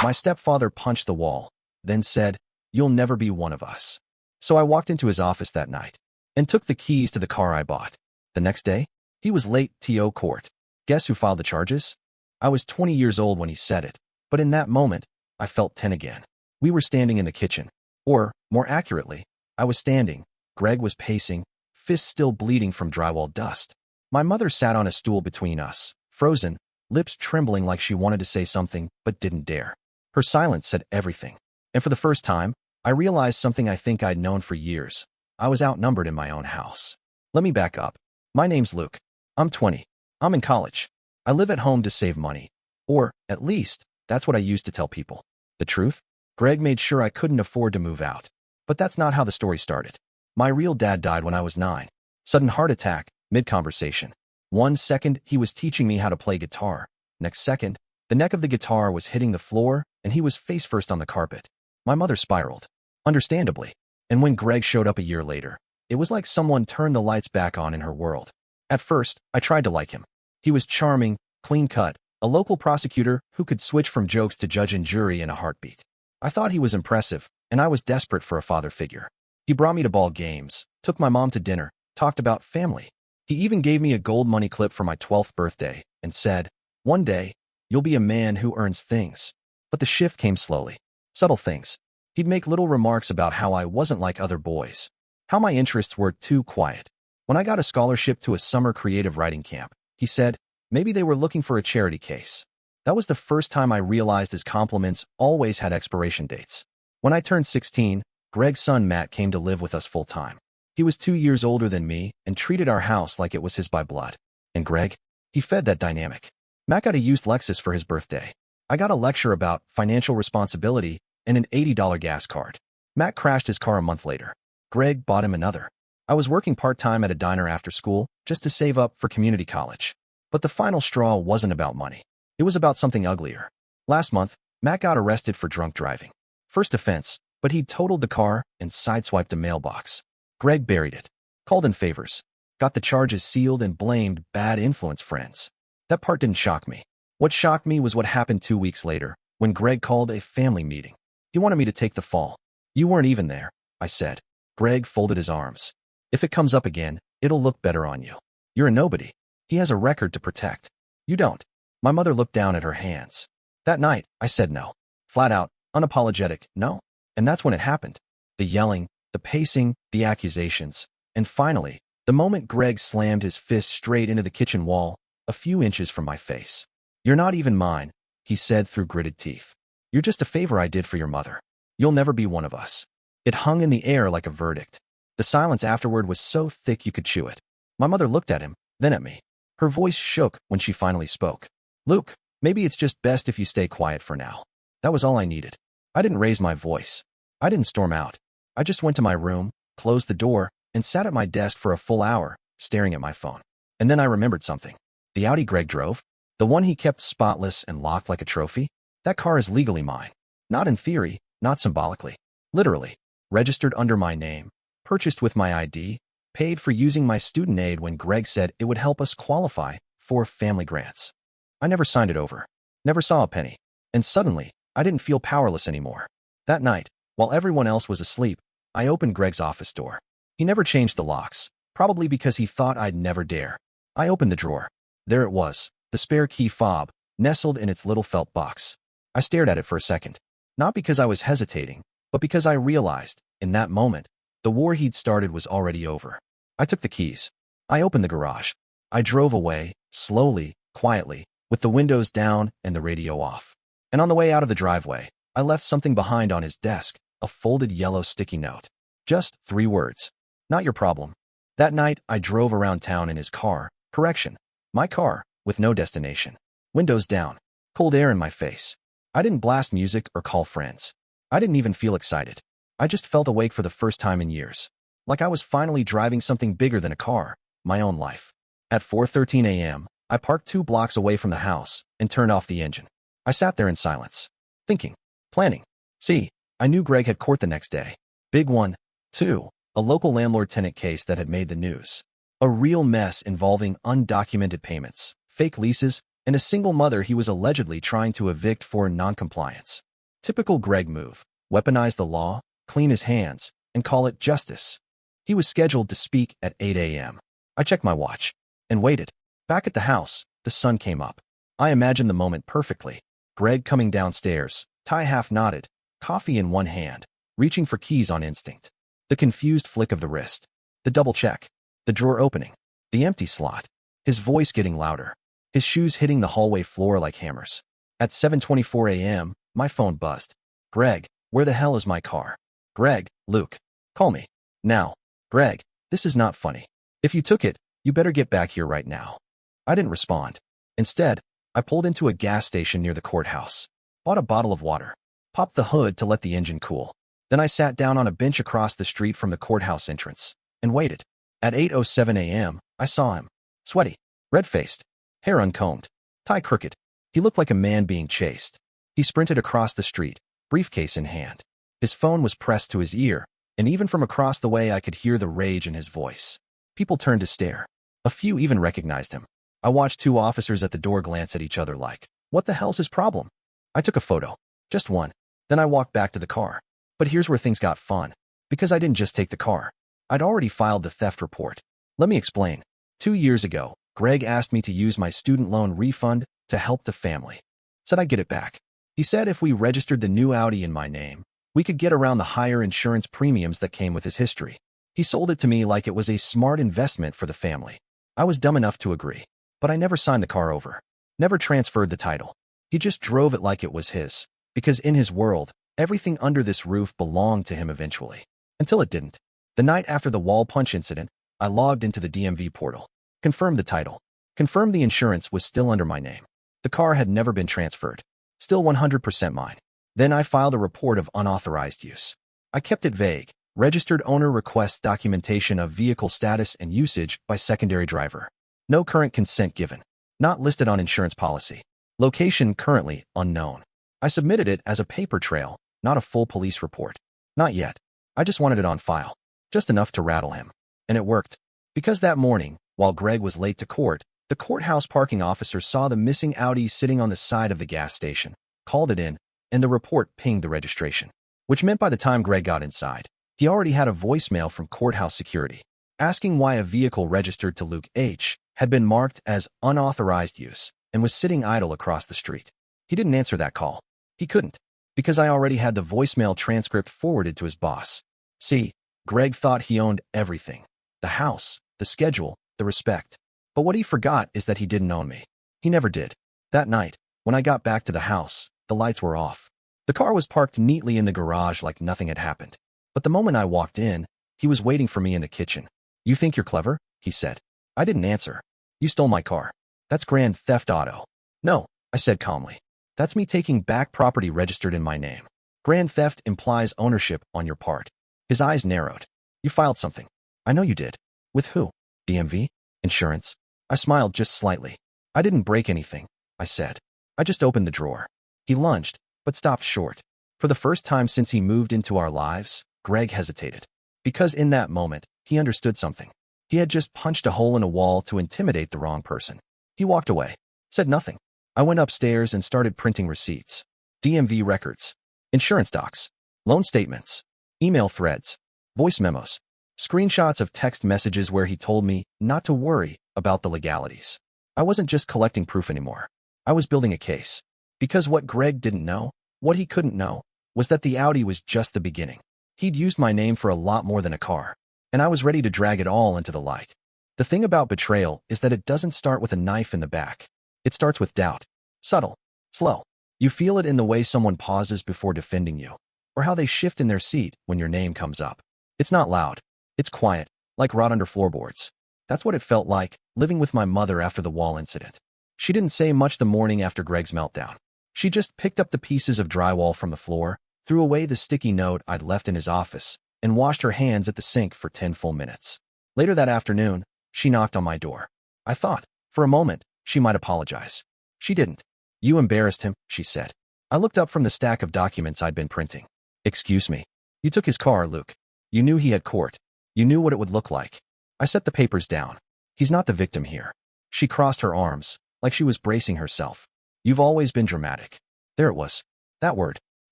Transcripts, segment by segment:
My stepfather punched the wall, then said, "You'll never be one of us." So I walked into his office that night and took the keys to the car I bought. The next day, he was late to court. Guess who filed the charges? I was 20 years old when he said it, but in that moment, I felt 10 again. We were standing in the kitchen, or, more accurately, I was standing. Greg was pacing, fists still bleeding from drywall dust. My mother sat on a stool between us, frozen, lips trembling like she wanted to say something but didn't dare. Her silence said everything. And for the first time, I realized something I think I'd known for years. I was outnumbered in my own house. Let me back up. My name's Luke. I'm 20. I'm in college. I live at home to save money. Or, at least, that's what I used to tell people. The truth? Greg made sure I couldn't afford to move out. But that's not how the story started. My real dad died when I was 9. Sudden heart attack, mid-conversation. 1 second, he was teaching me how to play guitar. Next second, the neck of the guitar was hitting the floor, and he was face first on the carpet. My mother spiraled. Understandably. And when Greg showed up a year later, it was like someone turned the lights back on in her world. At first, I tried to like him. He was charming, clean-cut, a local prosecutor who could switch from jokes to judge and jury in a heartbeat. I thought he was impressive, and I was desperate for a father figure. He brought me to ball games, took my mom to dinner, talked about family. He even gave me a gold money clip for my 12th birthday and said, "One day, you'll be a man who earns things." But the shift came slowly. Subtle things. He'd make little remarks about how I wasn't like other boys, how my interests were too quiet. When I got a scholarship to a summer creative writing camp, he said, maybe they were looking for a charity case. That was the first time I realized his compliments always had expiration dates. When I turned 16, Greg's son Matt came to live with us full-time. He was 2 years older than me and treated our house like it was his by blood. And Greg? He fed that dynamic. Matt got a used Lexus for his birthday. I got a lecture about financial responsibility and an $80 gas card. Matt crashed his car a month later. Greg bought him another. I was working part-time at a diner after school just to save up for community college. But the final straw wasn't about money. It was about something uglier. Last month, Matt got arrested for drunk driving. First offense, but he'd totaled the car and sideswiped a mailbox. Greg buried it, called in favors, got the charges sealed and blamed bad influence friends. That part didn't shock me. What shocked me was what happened 2 weeks later, when Greg called a family meeting. He wanted me to take the fall. You weren't even there, I said. Greg folded his arms. If it comes up again, it'll look better on you. You're a nobody. He has a record to protect. You don't. My mother looked down at her hands. That night, I said no. Flat out, unapologetic, no. And that's when it happened. The yelling, the pacing, the accusations. And finally, the moment Greg slammed his fist straight into the kitchen wall, a few inches from my face. You're not even mine, he said through gritted teeth. You're just a favor I did for your mother. You'll never be one of us. It hung in the air like a verdict. The silence afterward was so thick you could chew it. My mother looked at him, then at me. Her voice shook when she finally spoke. Luke, maybe it's just best if you stay quiet for now. That was all I needed. I didn't raise my voice. I didn't storm out. I just went to my room, closed the door, and sat at my desk for a full hour, staring at my phone. And then I remembered something. The Audi Greg drove, the one he kept spotless and locked like a trophy, that car is legally mine. Not in theory, not symbolically. Literally. Registered under my name, purchased with my ID, paid for using my student aid when Greg said it would help us qualify for family grants. I never signed it over. Never saw a penny. And suddenly, I didn't feel powerless anymore. That night, while everyone else was asleep, I opened Greg's office door. He never changed the locks, probably because he thought I'd never dare. I opened the drawer. There it was, the spare key fob, nestled in its little felt box. I stared at it for a second. Not because I was hesitating, but because I realized, in that moment, the war he'd started was already over. I took the keys. I opened the garage. I drove away, slowly, quietly, with the windows down and the radio off. And on the way out of the driveway, I left something behind on his desk, a folded yellow sticky note. Just 3 words. Not your problem. That night, I drove around town in his car. Correction. My car, with no destination. Windows down. Cold air in my face. I didn't blast music or call friends. I didn't even feel excited. I just felt awake for the first time in years. Like I was finally driving something bigger than a car, my own life. At 4:13 a.m., I parked 2 blocks away from the house and turned off the engine. I sat there in silence, thinking, planning. See, I knew Greg had court the next day. Big one, too, a local landlord-tenant case that had made the news. A real mess involving undocumented payments, fake leases, and a single mother he was allegedly trying to evict for noncompliance. Typical Greg move. Weaponize the law, clean his hands, and call it justice. He was scheduled to speak at 8 a.m. I checked my watch and waited. Back at the house, the sun came up. I imagined the moment perfectly. Greg coming downstairs, tie half knotted, coffee in one hand, reaching for keys on instinct. The confused flick of the wrist. The double check. The drawer opening. The empty slot. His voice getting louder. His shoes hitting the hallway floor like hammers. At 7:24 a.m., my phone buzzed. Greg, where the hell is my car? Greg, Luke. Call me. Now. Greg, this is not funny. If you took it, you better get back here right now. I didn't respond. Instead, I pulled into a gas station near the courthouse, bought a bottle of water, popped the hood to let the engine cool. Then I sat down on a bench across the street from the courthouse entrance and waited. At 8:07 a.m., I saw him. Sweaty, red-faced, hair uncombed, tie crooked. He looked like a man being chased. He sprinted across the street, briefcase in hand. His phone was pressed to his ear, and even from across the way I could hear the rage in his voice. People turned to stare. A few even recognized him. I watched two officers at the door glance at each other like, what the hell's his problem? I took a photo. Just one. Then I walked back to the car. But here's where things got fun. Because I didn't just take the car. I'd already filed the theft report. Let me explain. 2 years ago, Greg asked me to use my student loan refund to help the family. Said I'd get it back. He said if we registered the new Audi in my name, we could get around the higher insurance premiums that came with his history. He sold it to me like it was a smart investment for the family. I was dumb enough to agree. But I never signed the car over. Never transferred the title. He just drove it like it was his. Because in his world, everything under this roof belonged to him eventually. Until it didn't. The night after the wall punch incident, I logged into the DMV portal. Confirmed the title. Confirmed the insurance was still under my name. The car had never been transferred. Still 100% mine. Then I filed a report of unauthorized use. I kept it vague. Registered owner requests documentation of vehicle status and usage by secondary driver. No current consent given. Not listed on insurance policy. Location currently unknown. I submitted it as a paper trail, not a full police report. Not yet. I just wanted it on file. Just enough to rattle him. And it worked. Because that morning, while Greg was late to court, the courthouse parking officer saw the missing Audi sitting on the side of the gas station, called it in, and the report pinged the registration. Which meant by the time Greg got inside, he already had a voicemail from courthouse security, asking why a vehicle registered to Luke H. had been marked as unauthorized use and was sitting idle across the street. He didn't answer that call. He couldn't, because I already had the voicemail transcript forwarded to his boss. See, Greg thought he owned everything. The house, the schedule, the respect. But what he forgot is that he didn't own me. He never did. That night, when I got back to the house, the lights were off. The car was parked neatly in the garage like nothing had happened. But the moment I walked in, he was waiting for me in the kitchen. You think you're clever? He said. I didn't answer. You stole my car. That's grand theft auto. No, I said calmly. That's me taking back property registered in my name. Grand theft implies ownership on your part. His eyes narrowed. You filed something. I know you did. With who? DMV? Insurance? I smiled just slightly. I didn't break anything, I said. I just opened the drawer. He lunged, but stopped short. For the first time since he moved into our lives, Greg hesitated. Because in that moment, he understood something. He had just punched a hole in a wall to intimidate the wrong person. He walked away, said nothing. I went upstairs and started printing receipts. DMV records, insurance docs, loan statements, email threads, voice memos, screenshots of text messages where he told me not to worry about the legalities. I wasn't just collecting proof anymore. I was building a case. Because what Greg didn't know, what he couldn't know, was that the Audi was just the beginning. He'd used my name for a lot more than a car. And I was ready to drag it all into the light. The thing about betrayal is that it doesn't start with a knife in the back. It starts with doubt. Subtle. Slow. You feel it in the way someone pauses before defending you, or how they shift in their seat when your name comes up. It's not loud. It's quiet, like rot under floorboards. That's what it felt like, living with my mother after the wall incident. She didn't say much the morning after Greg's meltdown. She just picked up the pieces of drywall from the floor, threw away the sticky note I'd left in his office, and washed her hands at the sink for 10 full minutes. Later that afternoon, she knocked on my door. I thought, for a moment, she might apologize. She didn't. You embarrassed him, she said. I looked up from the stack of documents I'd been printing. Excuse me. You took his car, Luke. You knew he had court. You knew what it would look like. I set the papers down. He's not the victim here. She crossed her arms, like she was bracing herself. You've always been dramatic. There it was. That word.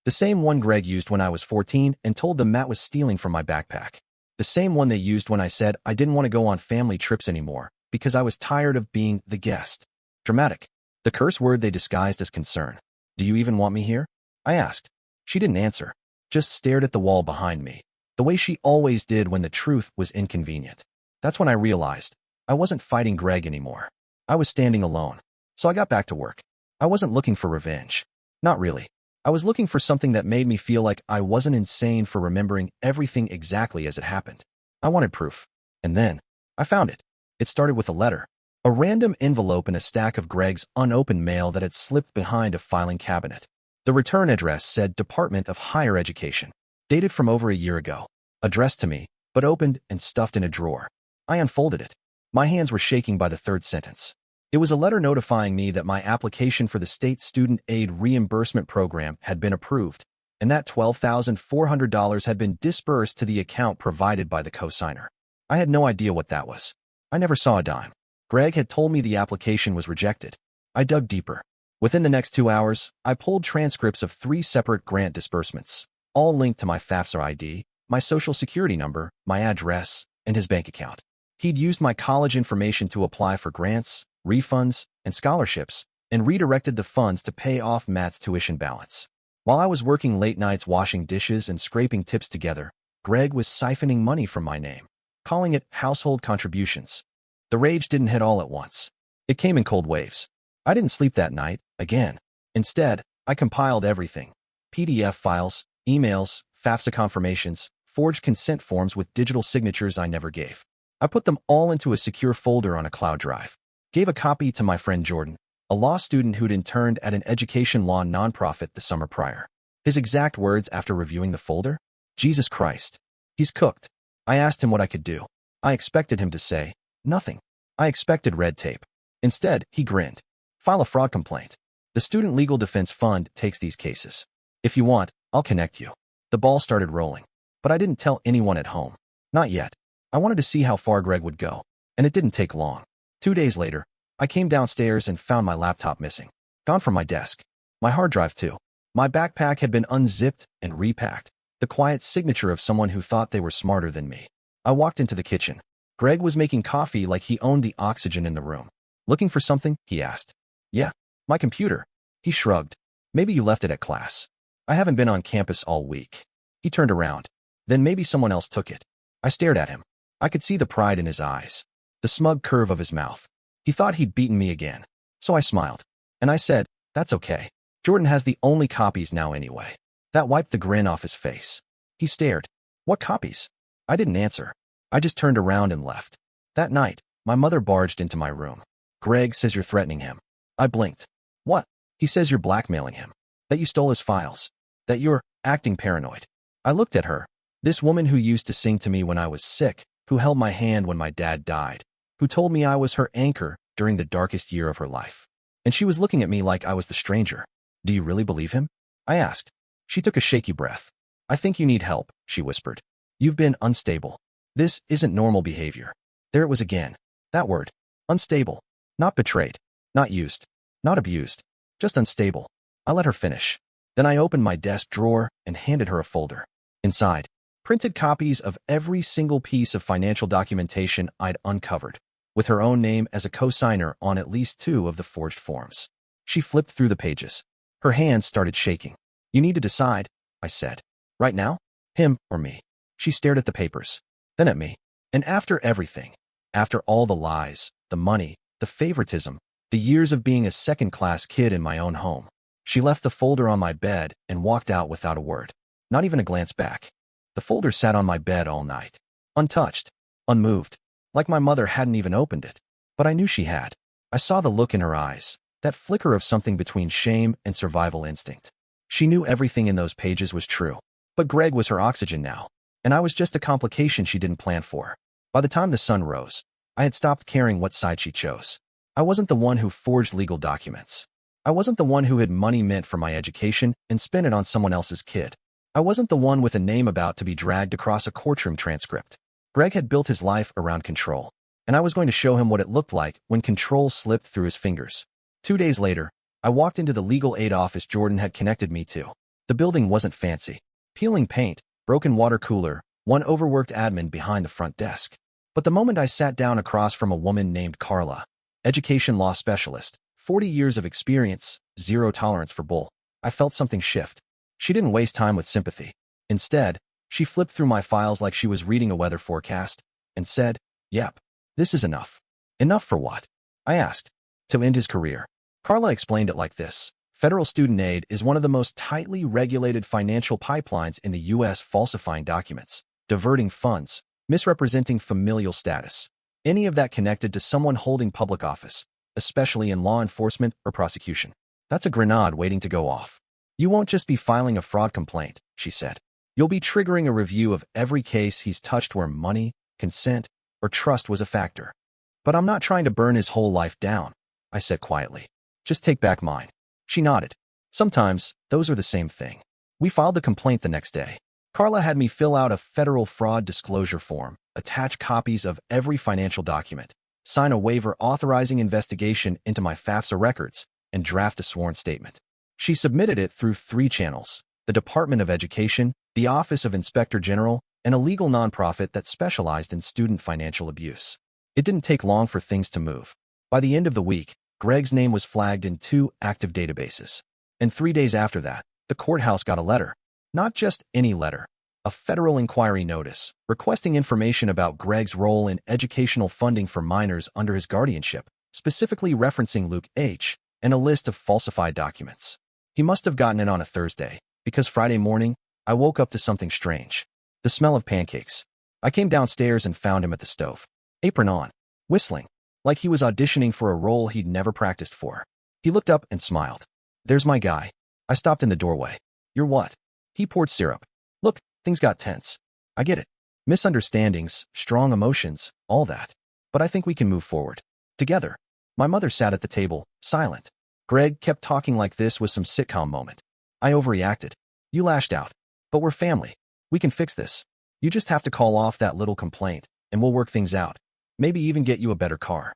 The same one Greg used when I was 14 and told them Matt was stealing from my backpack. The same one they used when I said I didn't want to go on family trips anymore because I was tired of being the guest. Dramatic. The curse word they disguised as concern. Do you even want me here? I asked. She didn't answer, just stared at the wall behind me, the way she always did when the truth was inconvenient. That's when I realized I wasn't fighting Greg anymore. I was standing alone. So I got back to work. I wasn't looking for revenge. Not really. I was looking for something that made me feel like I wasn't insane for remembering everything exactly as it happened. I wanted proof. And then, I found it. It started with a letter. A random envelope in a stack of Greg's unopened mail that had slipped behind a filing cabinet. The return address said Department of Higher Education. Dated from over a year ago. Addressed to me, but opened and stuffed in a drawer. I unfolded it. My hands were shaking by the third sentence. It was a letter notifying me that my application for the state student aid reimbursement program had been approved, and that $12,400 had been disbursed to the account provided by the cosigner. I had no idea what that was. I never saw a dime. Greg had told me the application was rejected. I dug deeper. Within the next 2 hours, I pulled transcripts of 3 separate grant disbursements, all linked to my FAFSA ID, my social security number, my address, and his bank account. He'd used my college information to apply for grants, refunds, and scholarships, and redirected the funds to pay off Matt's tuition balance. While I was working late nights washing dishes and scraping tips together, Greg was siphoning money from my name, calling it household contributions. The rage didn't hit all at once. It came in cold waves. I didn't sleep that night, again. Instead, I compiled everything. PDF files, emails, FAFSA confirmations, forged consent forms with digital signatures I never gave. I put them all into a secure folder on a cloud drive. Gave a copy to my friend Jordan, a law student who'd interned at an education law nonprofit the summer prior. His exact words after reviewing the folder? Jesus Christ. He's cooked. I asked him what I could do. I expected him to say, nothing. I expected red tape. Instead, he grinned. File a fraud complaint. The Student Legal Defense Fund takes these cases. If you want, I'll connect you. The ball started rolling. But I didn't tell anyone at home. Not yet. I wanted to see how far Greg would go. And it didn't take long. 2 days later, I came downstairs and found my laptop missing. Gone from my desk. My hard drive too. My backpack had been unzipped and repacked. The quiet signature of someone who thought they were smarter than me. I walked into the kitchen. Greg was making coffee like he owned the oxygen in the room. Looking for something? He asked. Yeah, my computer. He shrugged. Maybe you left it at class. I haven't been on campus all week. He turned around. Then maybe someone else took it. I stared at him. I could see the pride in his eyes. The smug curve of his mouth. He thought he'd beaten me again. So I smiled. And I said, that's okay. Jordan has the only copies now anyway. That wiped the grin off his face. He stared. What copies? I didn't answer. I just turned around and left. That night, my mother barged into my room. Greg says you're threatening him. I blinked. What? He says you're blackmailing him. That you stole his files. That you're acting paranoid. I looked at her. This woman who used to sing to me when I was sick, who held my hand when my dad died, who told me I was her anchor during the darkest year of her life. And she was looking at me like I was the stranger. Do you really believe him? I asked. She took a shaky breath. I think you need help, she whispered. You've been unstable. This isn't normal behavior. There it was again. That word. Unstable. Not betrayed. Not used. Not abused. Just unstable. I let her finish. Then I opened my desk drawer and handed her a folder. Inside, printed copies of every single piece of financial documentation I'd uncovered, with her own name as a cosigner on at least 2 of the forged forms. She flipped through the pages. Her hands started shaking. You need to decide, I said. Right now? Him or me? She stared at the papers, then at me. And after everything, after all the lies, the money, the favoritism, the years of being a second-class kid in my own home, she left the folder on my bed and walked out without a word, not even a glance back. The folder sat on my bed all night, untouched, unmoved, like my mother hadn't even opened it. But I knew she had. I saw the look in her eyes, that flicker of something between shame and survival instinct. She knew everything in those pages was true. But Greg was her oxygen now, and I was just a complication she didn't plan for. By the time the sun rose, I had stopped caring what side she chose. I wasn't the one who forged legal documents. I wasn't the one who had money meant for my education and spent it on someone else's kid. I wasn't the one with a name about to be dragged across a courtroom transcript. Greg had built his life around control, and I was going to show him what it looked like when control slipped through his fingers. 2 days later, I walked into the legal aid office Jordan had connected me to. The building wasn't fancy. Peeling paint, broken water cooler, one overworked admin behind the front desk. But the moment I sat down across from a woman named Carla, education law specialist, 40 years of experience, zero tolerance for bull, I felt something shift. She didn't waste time with sympathy. Instead, she flipped through my files like she was reading a weather forecast and said, "Yep, this is enough." Enough for what? I asked. To end his career. Carla explained it like this. Federal student aid is one of the most tightly regulated financial pipelines in the U.S. falsifying documents, diverting funds, misrepresenting familial status, any of that connected to someone holding public office, especially in law enforcement or prosecution. That's a grenade waiting to go off. You won't just be filing a fraud complaint, she said. You'll be triggering a review of every case he's touched where money, consent, or trust was a factor. But I'm not trying to burn his whole life down, I said quietly. Just take back mine. She nodded. Sometimes, those are the same thing. We filed the complaint the next day. Carla had me fill out a federal fraud disclosure form, attach copies of every financial document, sign a waiver authorizing investigation into my FAFSA records, and draft a sworn statement. She submitted it through 3 channels: the Department of Education, the Office of Inspector General, and a legal nonprofit that specialized in student financial abuse. It didn't take long for things to move. By the end of the week, Greg's name was flagged in 2 active databases. And 3 days after that, the courthouse got a letter. Not just any letter. A federal inquiry notice, requesting information about Greg's role in educational funding for minors under his guardianship, specifically referencing Luke H., and a list of falsified documents. He must have gotten it on a Thursday, because Friday morning, I woke up to something strange. The smell of pancakes. I came downstairs and found him at the stove, apron on, whistling, like he was auditioning for a role he'd never practiced for. He looked up and smiled. "There's my guy." I stopped in the doorway. "You're what?" He poured syrup. "Look, things got tense. I get it. Misunderstandings, strong emotions, all that. But I think we can move forward. Together." My mother sat at the table, silent. Greg kept talking like this was some sitcom moment. I overreacted. "You lashed out. But we're family. We can fix this. You just have to call off that little complaint, and we'll work things out. Maybe even get you a better car."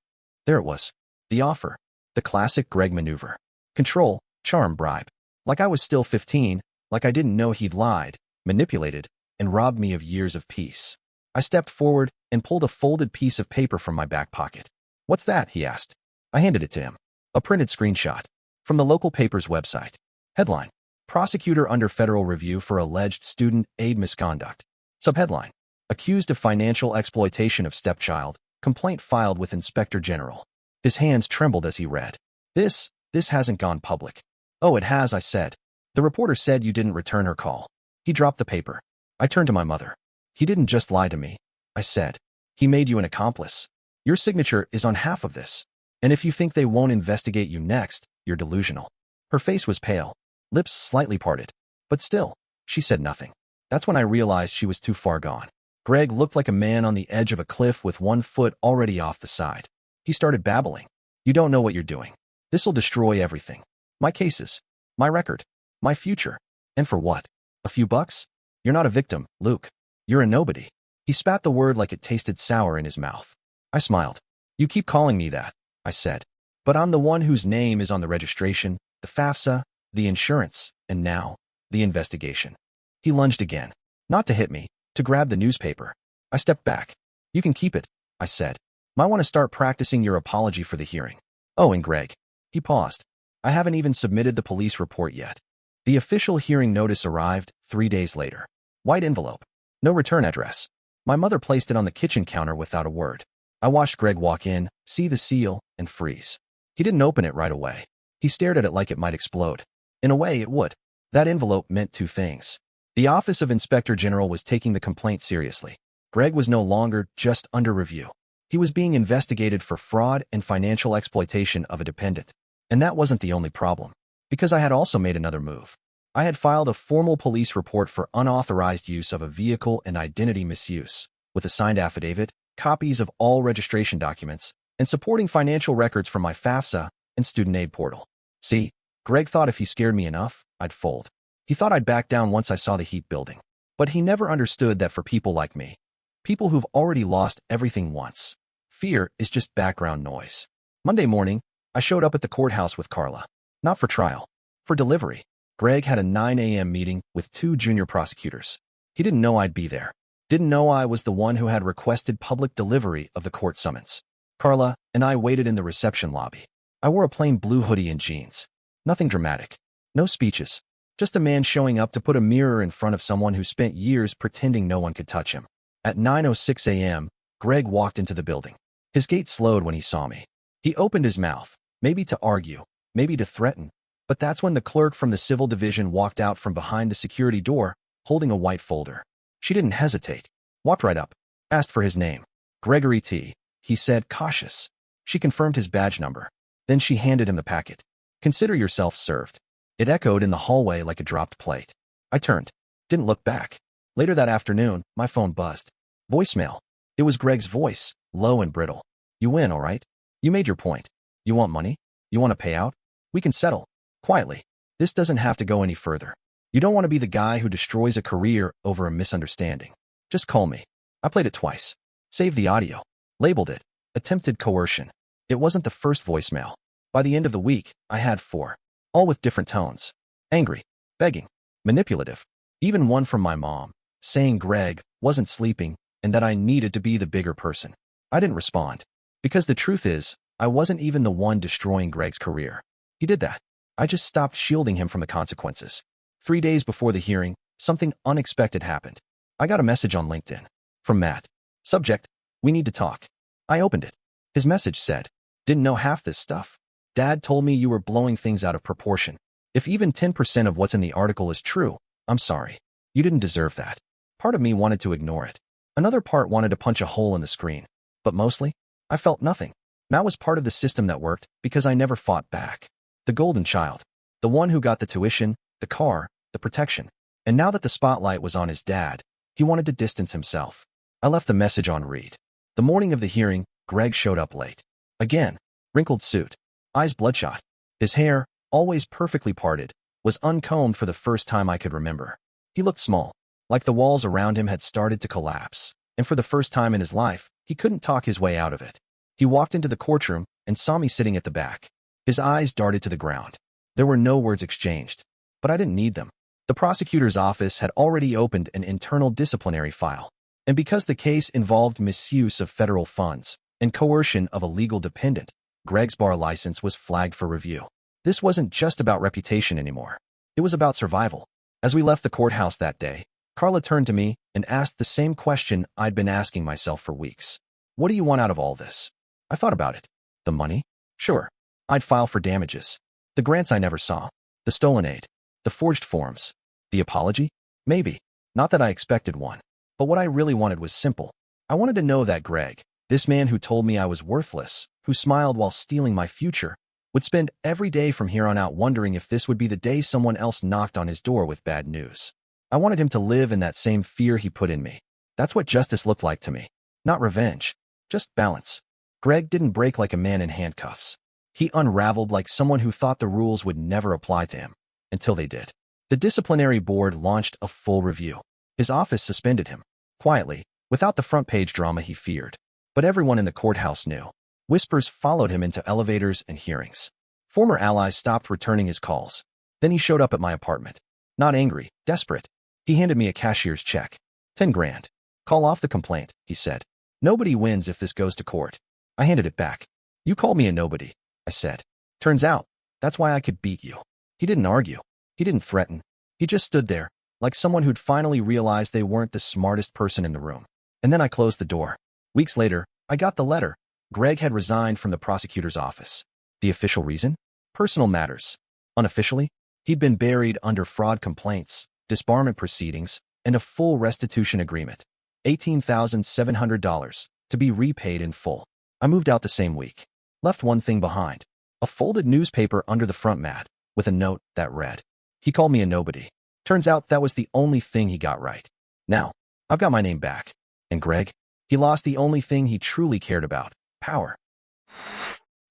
There it was. The offer. The classic Greg maneuver. Control, charm, bribe. Like I was still 15, like I didn't know he'd lied, manipulated, and robbed me of years of peace. I stepped forward and pulled a folded piece of paper from my back pocket. "What's that?" he asked. I handed it to him. A printed screenshot. From the local paper's website. Headline: Prosecutor under federal review for alleged student aid misconduct. Subheadline: Accused of financial exploitation of stepchild. Complaint filed with Inspector General. His hands trembled as he read. This hasn't gone public." "Oh, it has," I said. "The reporter said you didn't return her call." He dropped the paper. I turned to my mother. "He didn't just lie to me," I said. "He made you an accomplice. Your signature is on half of this. And if you think they won't investigate you next, you're delusional." Her face was pale, lips slightly parted. But still, she said nothing. That's when I realized she was too far gone. Greg looked like a man on the edge of a cliff with one foot already off the side. He started babbling. "You don't know what you're doing. This'll destroy everything. My cases, my record, my future. And for what? A few bucks? You're not a victim, Luke. You're a nobody." He spat the word like it tasted sour in his mouth. I smiled. "You keep calling me that," I said. "But I'm the one whose name is on the registration, the FAFSA, the insurance, and now, the investigation." He lunged again. Not to hit me, to grab the newspaper. I stepped back. "You can keep it," I said. "Might want to start practicing your apology for the hearing. Oh, and Greg." He paused. "I haven't even submitted the police report yet." The official hearing notice arrived 3 days later. White envelope. No return address. My mother placed it on the kitchen counter without a word. I watched Greg walk in, see the seal, and freeze. He didn't open it right away. He stared at it like it might explode. In a way, it would. That envelope meant 2 things. The Office of Inspector General was taking the complaint seriously. Greg was no longer just under review. He was being investigated for fraud and financial exploitation of a dependent. And that wasn't the only problem. Because I had also made another move. I had filed a formal police report for unauthorized use of a vehicle and identity misuse, with a signed affidavit, copies of all registration documents, and supporting financial records from my FAFSA and student aid portal. See, Greg thought if he scared me enough, I'd fold. He thought I'd back down once I saw the heat building. But he never understood that for people like me, people who've already lost everything once, fear is just background noise. Monday morning, I showed up at the courthouse with Carla. Not for trial. For delivery. Greg had a 9 a.m. meeting with 2 junior prosecutors. He didn't know I'd be there. Didn't know I was the one who had requested public delivery of the court summons. Carla and I waited in the reception lobby. I wore a plain blue hoodie and jeans. Nothing dramatic. No speeches. Just a man showing up to put a mirror in front of someone who spent years pretending no one could touch him. At 9:06 a.m., Greg walked into the building. His gait slowed when he saw me. He opened his mouth, maybe to argue, maybe to threaten, but that's when the clerk from the civil division walked out from behind the security door, holding a white folder. She didn't hesitate. Walked right up. Asked for his name. Gregory T., he said, cautious. She confirmed his badge number. Then she handed him the packet. Consider yourself served. It echoed in the hallway like a dropped plate. I turned. Didn't look back. Later that afternoon, my phone buzzed. Voicemail. It was Greg's voice, low and brittle. You win, all right? You made your point. You want money? You want a payout? We can settle. Quietly. This doesn't have to go any further. You don't want to be the guy who destroys a career over a misunderstanding. Just call me. I played it twice. Saved the audio. Labeled it attempted coercion. It wasn't the first voicemail. By the end of the week, I had 4. All with different tones. Angry, begging, manipulative. Even one from my mom, saying Greg wasn't sleeping and that I needed to be the bigger person. I didn't respond. Because the truth is, I wasn't even the one destroying Greg's career. He did that. I just stopped shielding him from the consequences. 3 days before the hearing, something unexpected happened. I got a message on LinkedIn. From Matt. Subject, we need to talk. I opened it. His message said, didn't know half this stuff. Dad told me you were blowing things out of proportion. If even 10% of what's in the article is true, I'm sorry. You didn't deserve that. Part of me wanted to ignore it. Another part wanted to punch a hole in the screen. But mostly, I felt nothing. Matt was part of the system that worked because I never fought back. The golden child. The one who got the tuition, the car, the protection. And now that the spotlight was on his dad, he wanted to distance himself. I left the message on read. The morning of the hearing, Greg showed up late. Again, wrinkled suit. Eyes bloodshot. His hair, always perfectly parted, was uncombed for the first time I could remember. He looked small, like the walls around him had started to collapse, and for the first time in his life, he couldn't talk his way out of it. He walked into the courtroom and saw me sitting at the back. His eyes darted to the ground. There were no words exchanged, but I didn't need them. The prosecutor's office had already opened an internal disciplinary file, and because the case involved misuse of federal funds and coercion of a legal dependent, Greg's bar license was flagged for review. This wasn't just about reputation anymore. It was about survival. As we left the courthouse that day, Carla turned to me and asked the same question I'd been asking myself for weeks. What do you want out of all this? I thought about it. The money? Sure. I'd file for damages. The grants I never saw. The stolen aid. The forged forms. The apology? Maybe. Not that I expected one. But what I really wanted was simple. I wanted to know that Greg, this man who told me I was worthless, who smiled while stealing my future, would spend every day from here on out wondering if this would be the day someone else knocked on his door with bad news. I wanted him to live in that same fear he put in me. That's what justice looked like to me. Not revenge. Just balance. Greg didn't break like a man in handcuffs. He unraveled like someone who thought the rules would never apply to him. Until they did. The disciplinary board launched a full review. His office suspended him. Quietly, without the front-page drama he feared. But everyone in the courthouse knew. Whispers followed him into elevators and hearings. Former allies stopped returning his calls. Then he showed up at my apartment. Not angry, desperate. He handed me a cashier's check. 10 grand. Call off the complaint, he said. Nobody wins if this goes to court. I handed it back. You called me a nobody, I said. Turns out, that's why I could beat you. He didn't argue. He didn't threaten. He just stood there, like someone who'd finally realized they weren't the smartest person in the room. And then I closed the door. Weeks later, I got the letter. Greg had resigned from the prosecutor's office. The official reason? Personal matters. Unofficially, he'd been buried under fraud complaints, disbarment proceedings, and a full restitution agreement. $18,700 to be repaid in full. I moved out the same week. Left one thing behind. A folded newspaper under the front mat, with a note that read, he called me a nobody. Turns out that was the only thing he got right. Now, I've got my name back. And Greg? He lost the only thing he truly cared about. Power.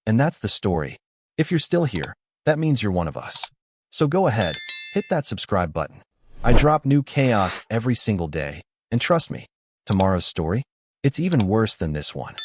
And that's the story. If you're still here, that means you're one of us. So go ahead, hit that subscribe button. I drop new chaos every single day, and trust me, tomorrow's story, it's even worse than this one.